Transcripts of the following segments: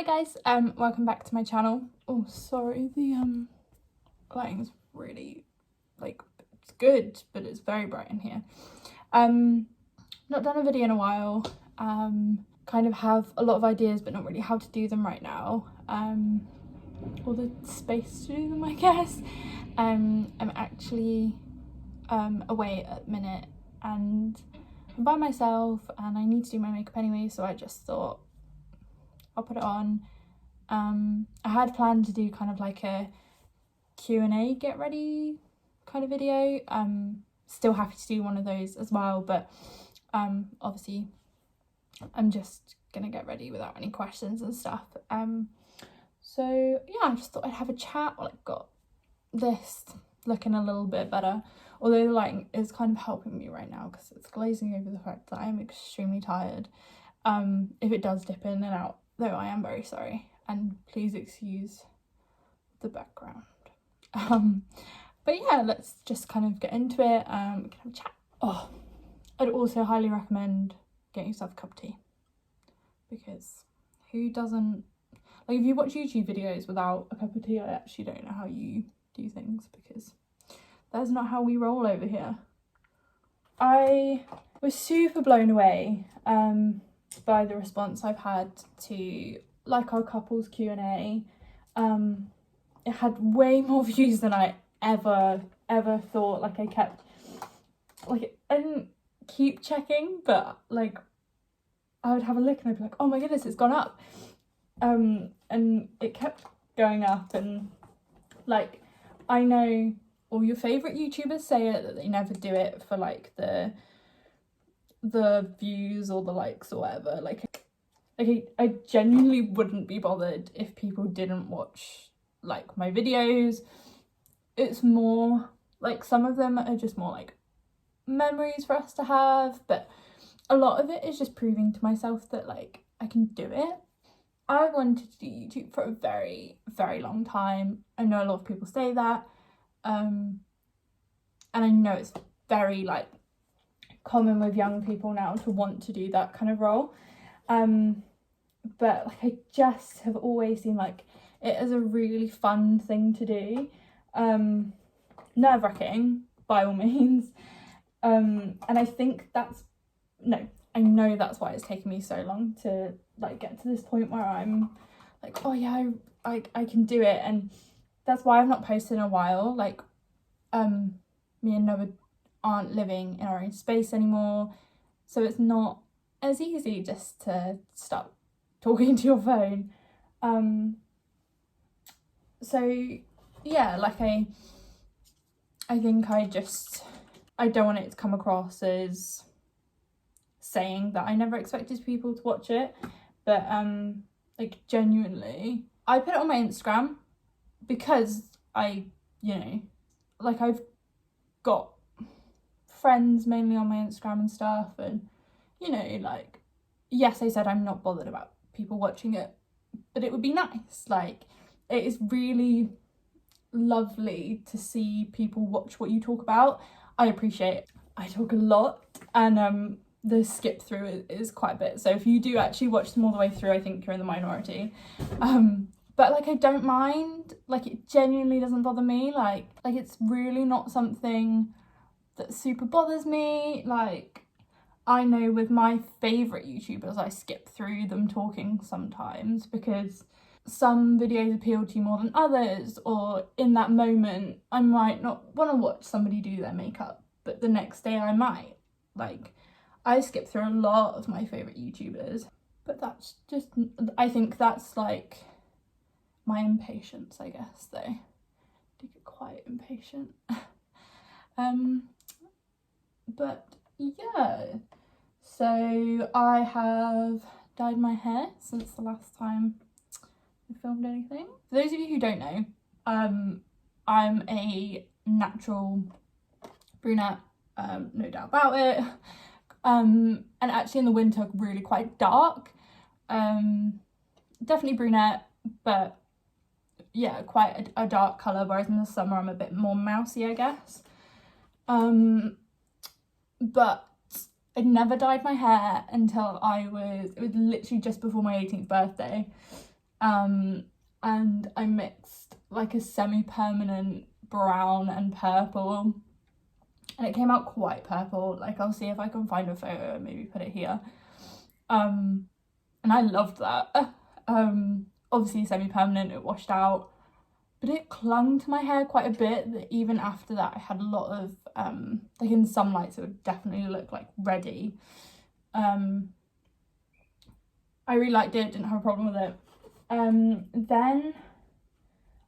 guys, welcome back to my channel. Oh, sorry, the lighting's really, like, it's good, but it's very bright in here. Not done a video in a while. Kind of have a lot of ideas, but not really how to do them right now. Or the space to do them, I guess. I'm actually away at the minute, and I'm by myself, and I need to do my makeup anyway, so I just thought I'll put it on. I had planned to do kind of like a Q&A get ready kind of video. Still happy to do one of those as well, but obviously I'm just gonna get ready without any questions and stuff. So yeah, I just thought I'd have a chat while I've got this looking a little bit better, although the lighting is kind of helping me right now because it's glazing over the fact that I'm extremely tired. If it does dip in and out, though, I am very sorry, and please excuse the background. But yeah, let's just kind of get into it. We can have a chat. Oh, I'd also highly recommend getting yourself a cup of tea, because who doesn't, like, if you watch YouTube videos without a cup of tea, I actually don't know how you do things, because that's not how we roll over here. I was super blown away by the response I've had to like our couples Q&A. It had way more views than I ever thought. Like, I didn't keep checking, but like I would have a look and I'd be like, oh my goodness, it's gone up. And it kept going up, and like, I know all your favourite YouTubers say it, that they never do it for like the views or the likes or whatever. Like I genuinely wouldn't be bothered if people didn't watch like my videos. It's more like, some of them are just more like memories for us to have, but a lot of it is just proving to myself that like I can do it. I wanted to do YouTube for a very, very long time. I know a lot of people say that, and I know it's very like common with young people now to want to do that kind of role, but like, I just have always seen like it as a really fun thing to do. Nerve-wracking by all means, and I think I know that's why it's taken me so long to like get to this point where I'm like, oh yeah, I can do it. And that's why I've not posted in a while. Like, me and Noah aren't living in our own space anymore, so it's not as easy just to start talking to your phone. So yeah, like I think I don't want it to come across as saying that I never expected people to watch it, but like, genuinely, I put it on my Instagram because I, you know, like, I've got friends mainly on my Instagram and stuff, and you know, like, yes, I said I'm not bothered about people watching it, but it would be nice. Like, it is really lovely to see people watch what you talk about. I appreciate it. I talk a lot, and the skip through is quite a bit, so if you do actually watch them all the way through, I think you're in the minority. But like, I don't mind. Like, it genuinely doesn't bother me. Like it's really not something that super bothers me. Like, I know with my favourite YouTubers, I skip through them talking sometimes because some videos appeal to you more than others, or in that moment I might not want to watch somebody do their makeup, but the next day I might. Like, I skip through a lot of my favourite YouTubers, but that's just, I think that's like my impatience, I guess, though. I do get quite impatient. But yeah, so I have dyed my hair since the last time I filmed anything. For those of you who don't know, I'm a natural brunette, no doubt about it. And actually in the winter really quite dark. Definitely brunette, but yeah, quite a dark colour, whereas in the summer I'm a bit more mousy, I guess. But I'd never dyed my hair until it was literally just before my 18th birthday. and I mixed like a semi-permanent brown and purple, and it came out quite purple. Like, I'll see if I can find a photo and maybe put it here. And I loved that. Obviously semi-permanent, it washed out, but it clung to my hair quite a bit. That even after that I had a lot of like in some lights it would definitely look like ready. I really liked it, didn't have a problem with it. And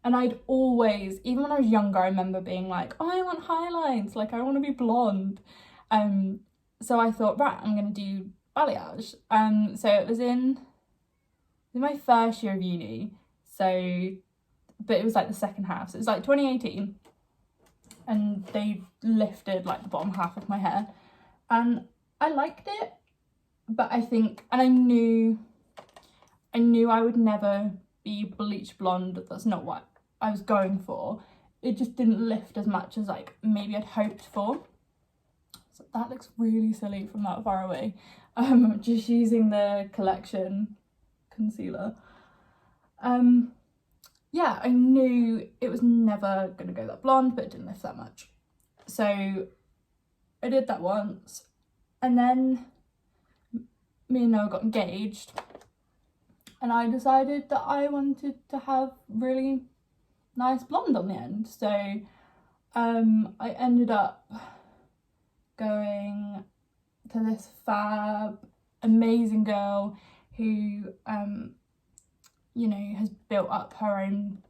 I'd always, even when I was younger, I remember being like, oh, I want highlights, like I want to be blonde. So I thought, right, I'm going to do balayage. So it was in my first year of uni, so, but it was like the second half, so it was like 2018, and they lifted like the bottom half of my hair, and I liked it, but I think, and I knew I would never be bleach blonde. That's not what I was going for. It just didn't lift as much as like maybe I'd hoped for. So that looks really silly from that far away. Just using the Collection concealer. Yeah, I knew it was never gonna go that blonde, but it didn't lift that much. So I did that once, and then me and Noah got engaged, and I decided that I wanted to have really nice blonde on the end. So I ended up going to this fab, amazing girl who you know, has built up her own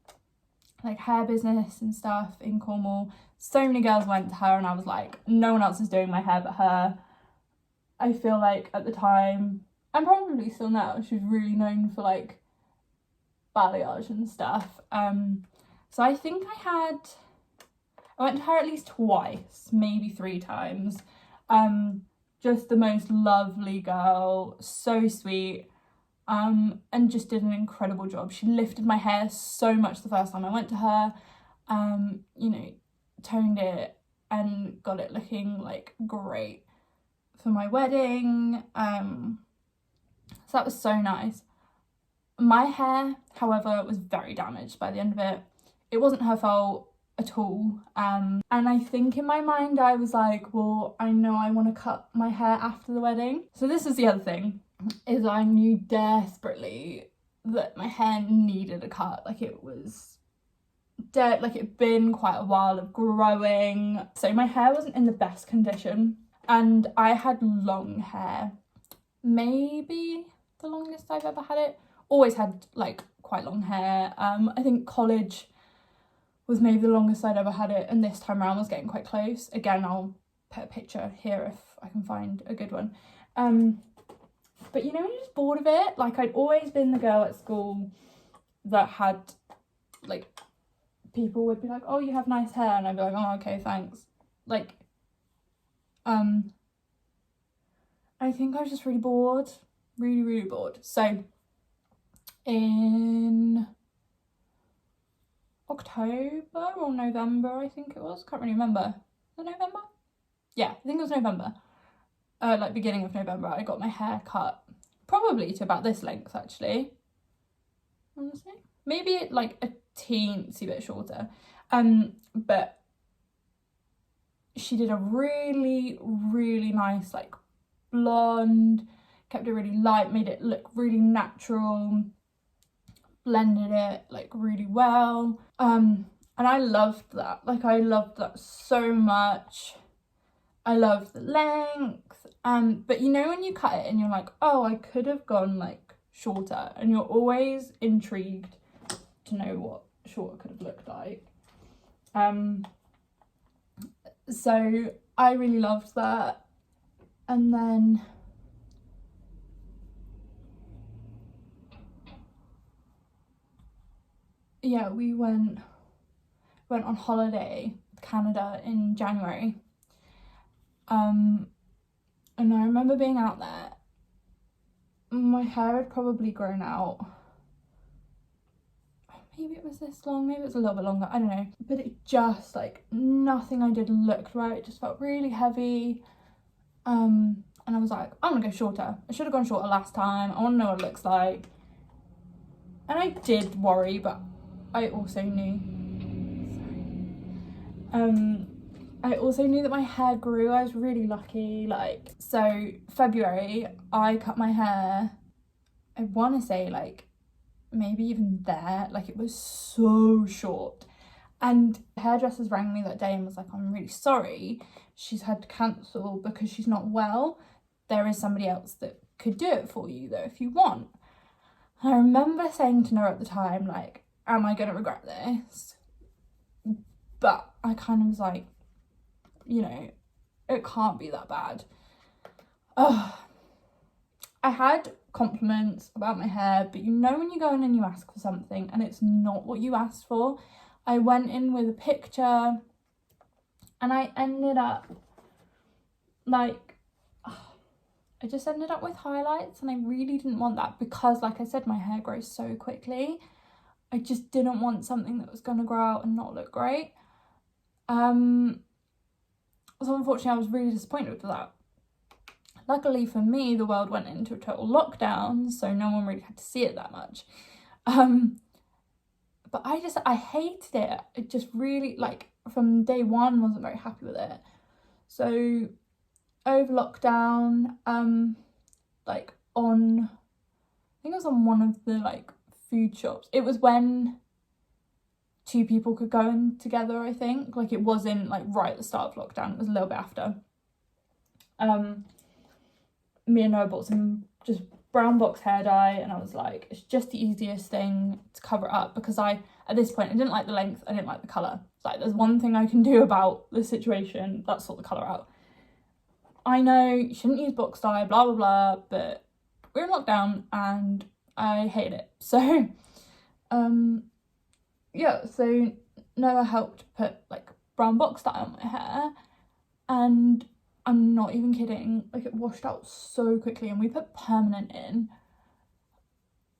like hair business and stuff in Cornwall. So many girls went to her, and I was like, no one else is doing my hair but her. I feel like at the time, and probably still now, she was really known for like balayage and stuff. So I think I went to her at least twice, maybe 3 times. Just the most lovely girl, so sweet, and just did an incredible job. She lifted my hair so much the first time I went to her, you know, toned it and got it looking like great for my wedding. So that was so nice. My hair, however, was very damaged by the end of it. It wasn't her fault at all. And I think in my mind I was like, well, I know I want to cut my hair after the wedding. So this is the other thing, is I knew desperately that my hair needed a cut. Like, it was dead, like it'd been quite a while of growing. So my hair wasn't in the best condition, and I had long hair, maybe the longest I've ever had it. Always had like quite long hair. I think college was maybe the longest I'd ever had it, and this time around was getting quite close. Again, I'll put a picture here if I can find a good one. But you know, when you're just bored of it, like I'd always been the girl at school that had, like, people would be like, oh, you have nice hair, and I'd be like, oh, okay, thanks. Like, I think I was just really bored, really bored. So in October or November, I think it was, can't really remember. Was it November? Yeah, I think it was November. Like beginning of November, I got my hair cut, probably to about this length actually, honestly. Maybe like a teensy bit shorter. But she did a really nice like blonde, kept it really light, made it look really natural, blended it like really well. And I loved that. Like, I loved that so much. I loved the length. But you know when you cut it and you're like, oh, I could have gone like shorter, and you're always intrigued to know what shorter could have looked like. So I really loved that. And then yeah, we went on holiday to Canada in January. And I remember being out there, my hair had probably grown out. Maybe it was this long, maybe it was a little bit longer, I don't know. But it just, like, nothing I did looked right. It just felt really heavy. And I was like, I'm gonna go shorter. I should have gone shorter last time. I want to know what it looks like. And I did worry, but I also knew, I also knew that my hair grew. I was really lucky. Like, so February, I cut my hair, I want to say like maybe even there, like it was so short. And hairdressers rang me that day and was like, I'm really sorry, she's had to cancel because she's not well. There is somebody else that could do it for you though if you want. And I remember saying to Noah at the time, like, am I going to regret this? But I kind of was like, you know, it can't be that bad. I had compliments about my hair, but you know when you go in and you ask for something and it's not what you asked for. I went in with a picture and I ended up like, I just ended up with highlights, and I really didn't want that because, like I said, my hair grows so quickly. I just didn't want something that was going to grow out and not look great. So unfortunately I was really disappointed with that. Luckily for me, the world went into a total lockdown, so no one really had to see it that much. But I hated it. It just really, like, from day one, wasn't very happy with it. So over lockdown, like on, I think it was on one of the like food shops. It was when 2 people could go in together, I think. Like, it wasn't like right at the start of lockdown, it was a little bit after. Me and Noah bought some just brown box hair dye, and I was like, it's just the easiest thing to cover it up, because at this point I didn't like the length, I didn't like the colour. It's like, there's one thing I can do about the situation, that's sort the colour out. I know you shouldn't use box dye, blah blah blah, but we're in lockdown and I hate it. So yeah, so Noah helped put like brown box dye on my hair, and I'm not even kidding, like, it washed out so quickly, and we put permanent in.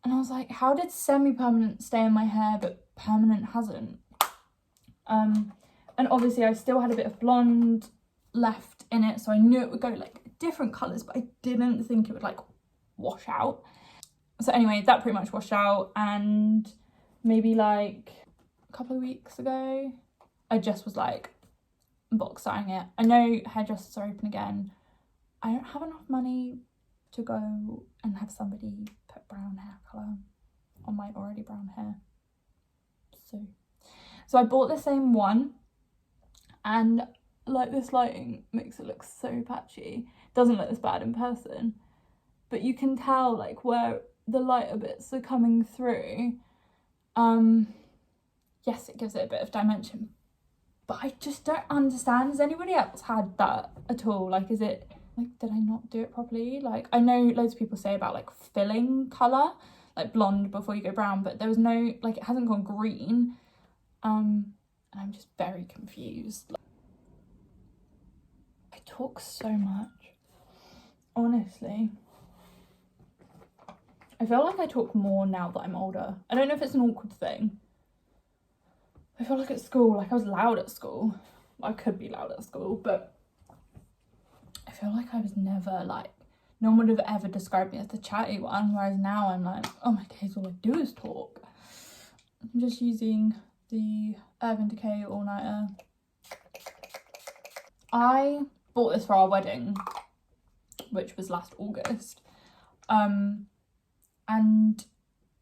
And I was like, how did semi-permanent stay in my hair but permanent hasn't? And obviously I still had a bit of blonde left in it, so I knew it would go like different colours, but I didn't think it would like wash out. So anyway, that pretty much washed out, and maybe like a couple of weeks ago, I just was like, box dyeing it. I know hairdressers are open again. I don't have enough money to go and have somebody put brown hair colour on my already brown hair. So I bought the same one, and like, this lighting makes it look so patchy. It doesn't look this bad in person, but you can tell like where the lighter bits are coming through. Yes, it gives it a bit of dimension, but I just don't understand. Has anybody else had that at all? Like, is it like, did I not do it properly? Like, I know loads of people say about like filling colour, like blonde before you go brown, but there was no, like, it hasn't gone green. And I'm just very confused. I talk so much, honestly. I feel like I talk more now that I'm older. I don't know if it's an awkward thing. I feel like at school, like, I was loud at school. I could be loud at school, but I feel like I was never like, no one would have ever described me as the chatty one, whereas now I'm like, oh my days, all I do is talk. I'm just using the Decay All Nighter. I bought this for our wedding, which was last August, and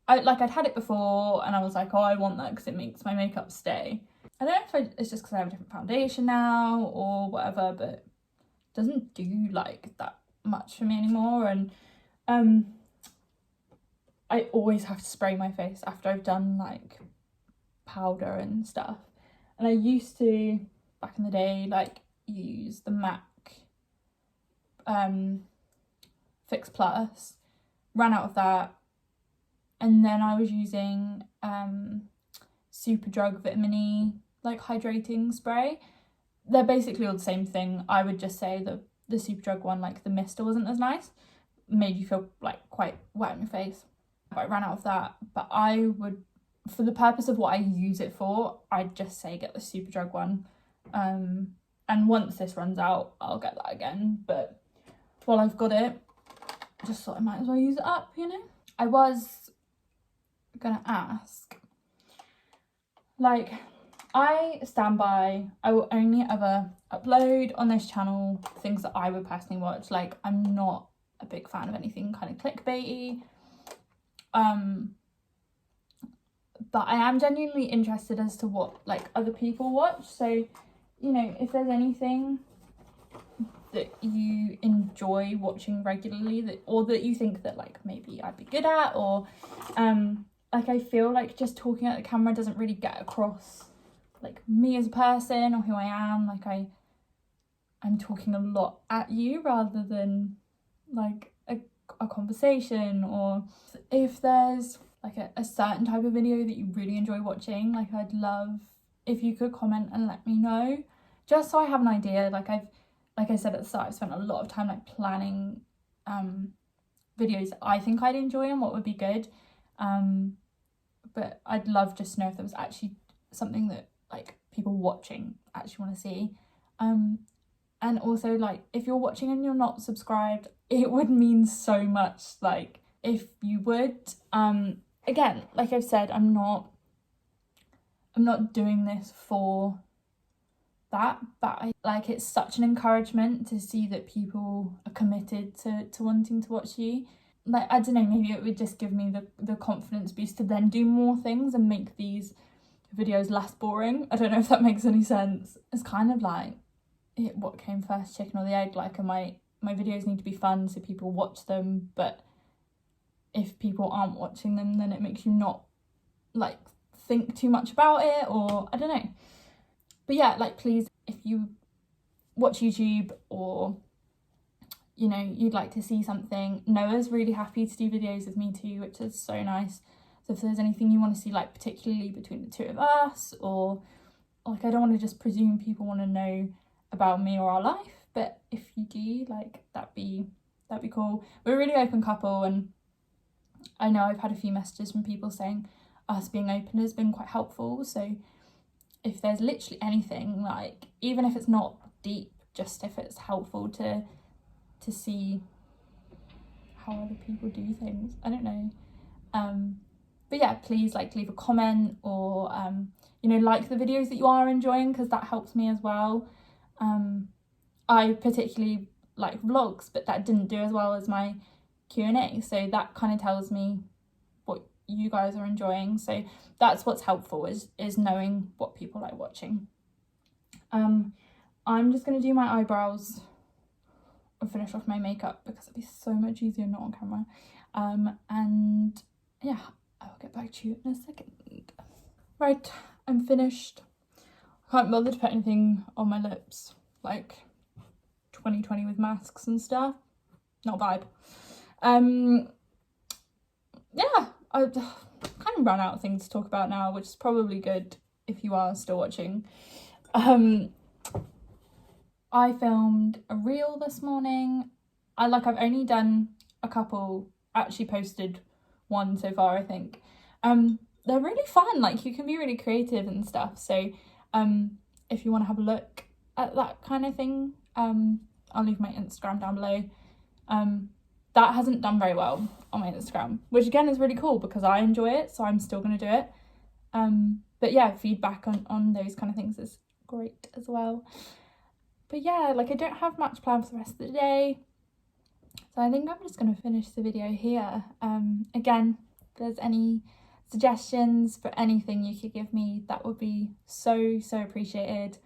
I'd had it before, and I was like, oh, I want that because it makes my makeup stay. I don't know if it's just because I have a different foundation now or whatever, but it doesn't do like that much for me anymore. And I always have to spray my face after I've done like powder and stuff. And I used to, back in the day, like, use the MAC Fix Plus, ran out of that, and then I was using Superdrug Vitamin E, like, hydrating spray. They're basically all the same thing. I would just say the Superdrug one, like, the mister wasn't as nice, made you feel like quite wet on your face. But I ran out of that, but I would, for the purpose of what I use it for, I'd just say get the Superdrug one. And once this runs out, I'll get that again. But while I've got it, I just thought I might as well use it up, you know? I was gonna ask, like, I stand by, I will only ever upload on this channel things that I would personally watch. Like, I'm not a big fan of anything kind of clickbaity, but I am genuinely interested as to what like other people watch. So, you know, if there's anything that you enjoy watching regularly, that, or that you think that like maybe I'd be good at, or like, I feel like just talking at the camera doesn't really get across like me as a person or who I am. Like, I'm talking a lot at you rather than like a conversation. Or if there's like a certain type of video that you really enjoy watching, like, I'd love if you could comment and let me know, just so I have an idea. Like I said at the start, I've spent a lot of time like planning videos that I think I'd enjoy and what would be good. But I'd love just to know if there was actually something that like people watching actually want to see. And also, like, if you're watching and you're not subscribed, it would mean so much, like, if you would. Again, like I've said, I'm not doing this for that, but it's such an encouragement to see that people are committed to wanting to watch you. Like, I don't know, maybe it would just give me the confidence boost to then do more things and make these videos less boring. I don't know if that makes any sense. It's kind of like, what came first, chicken or the egg? Like, my videos need to be fun so people watch them, but if people aren't watching them, then it makes you not like think too much about it, or I don't know. But yeah, like, please, if you watch YouTube or, you know, you'd like to see something, Noah's really happy to do videos with me too, which is so nice. So if there's anything you want to see, like particularly between the two of us, or like, I don't want to just presume people want to know about me or our life, but if you do, like, that'd be cool. We're a really open couple, and I know I've had a few messages from people saying us being open has been quite helpful. So if there's literally anything, like, even if it's not deep, just if it's helpful to see how other people do things, I don't know. But yeah, please, like, leave a comment, or you know, like the videos that you are enjoying, because that helps me as well. I particularly like vlogs, but that didn't do as well as my Q&A, so that kind of tells me what you guys are enjoying. So that's what's helpful, is knowing what people like watching. I'm just going to do my eyebrows and finish off my makeup, because it'd be so much easier not on camera. And yeah, I'll get back to you in a second. Right, I'm finished. I can't bother to put anything on my lips, like 2020 with masks and stuff, not a vibe. Yeah, I've kind of run out of things to talk about now, which is probably good if you are still watching. I filmed a reel this morning. I've only done a couple, actually posted one so far, I think. They're really fun, like, you can be really creative and stuff. So if you want to have a look at that kind of thing, I'll leave my Instagram down below. That hasn't done very well on my Instagram, which again is really cool because I enjoy it, so I'm still going to do it. But yeah, feedback on those kind of things is great as well. But yeah, like, I don't have much planned for the rest of the day, so I think I'm just going to finish the video here. Again, if there's any suggestions for anything you could give me, that would be so appreciated.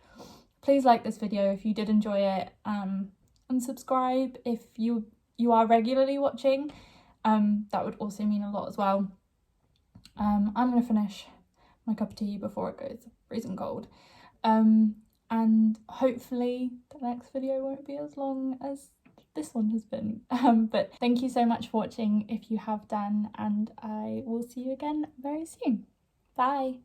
Please like this video if you did enjoy it, and subscribe if you are regularly watching. That would also mean a lot as well. I'm going to finish my cup of tea before it goes freezing cold. And hopefully the next video won't be as long as this one has been. But thank you so much for watching if you have done, and I will see you again very soon. Bye.